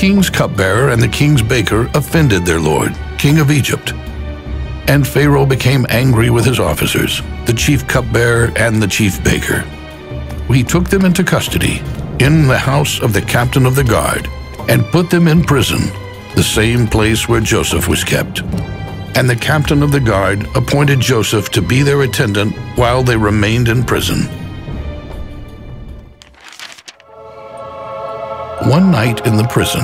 king's cupbearer and the king's baker offended their lord, king of Egypt. And Pharaoh became angry with his officers, the chief cupbearer and the chief baker. He took them into custody in the house of the captain of the guard and put them in prison, the same place where Joseph was kept. And the captain of the guard appointed Joseph to be their attendant while they remained in prison. One night in the prison,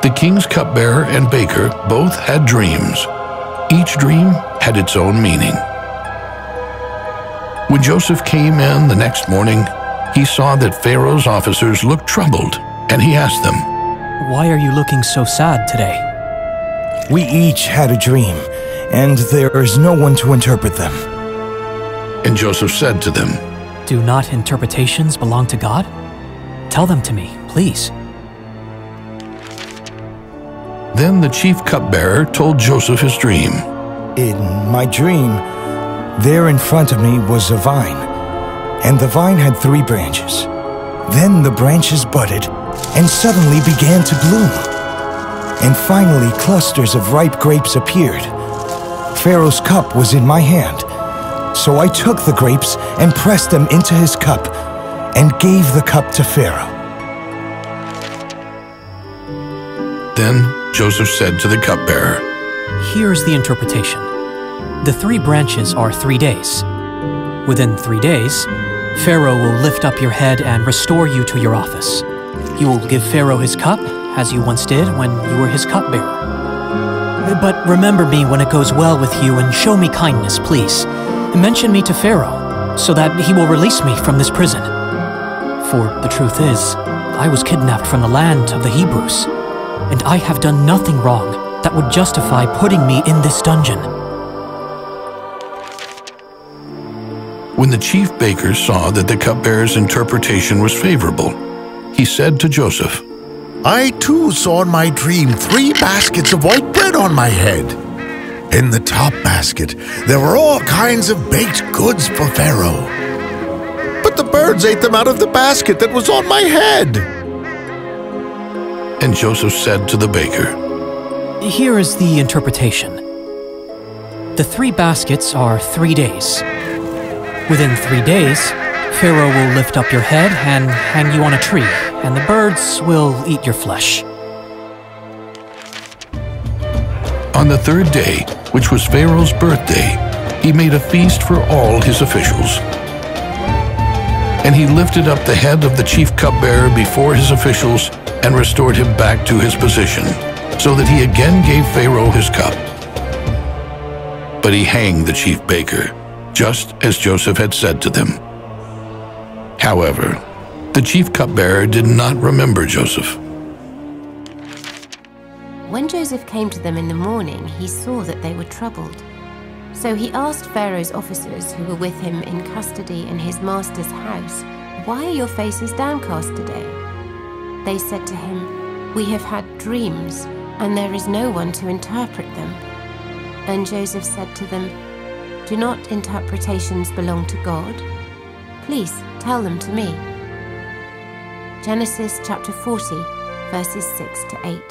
the king's cupbearer and baker both had dreams. Each dream had its own meaning. When Joseph came in the next morning, he saw that Pharaoh's officers looked troubled, and he asked them, "Why are you looking so sad today?" "We each had a dream, and there is no one to interpret them." And Joseph said to them, "Do not interpretations belong to God? Tell them to me, please." Then the chief cupbearer told Joseph his dream. "In my dream, there in front of me was a vine, and the vine had 3 branches. Then the branches budded and suddenly began to bloom. And finally clusters of ripe grapes appeared. Pharaoh's cup was in my hand, so I took the grapes and pressed them into his cup and gave the cup to Pharaoh." Then Joseph said to the cupbearer, Here's the interpretation. The 3 branches are 3 days. Within 3 days, Pharaoh will lift up your head and restore you to your office. You will give Pharaoh his cup, as you once did when you were his cupbearer. But remember me when it goes well with you and show me kindness, please. And mention me to Pharaoh, so that he will release me from this prison. For the truth is, I was kidnapped from the land of the Hebrews, and I have done nothing wrong that would justify putting me in this dungeon." When the chief baker saw that the cupbearer's interpretation was favorable, he said to Joseph, "I too saw in my dream 3 baskets of white bread on my head. In the top basket, there were all kinds of baked goods for Pharaoh. But the birds ate them out of the basket that was on my head." And Joseph said to the baker, Here is the interpretation. The 3 baskets are 3 days. Within 3 days, Pharaoh will lift up your head and hang you on a tree, and the birds will eat your flesh. On the 3rd day, which was Pharaoh's birthday, he made a feast for all his officials. And he lifted up the head of the chief cupbearer before his officials and restored him back to his position, so that he again gave Pharaoh his cup. But he hanged the chief baker, just as Joseph had said to them. However, the chief cupbearer did not remember Joseph. When Joseph came to them in the morning, he saw that they were troubled. So he asked Pharaoh's officers who were with him in custody in his master's house, "Why are your faces downcast today?" They said to him, "We have had dreams, and there is no one to interpret them." And Joseph said to them, "Do not interpretations belong to God? Please tell them to me." Genesis chapter 40, verses 6 to 8.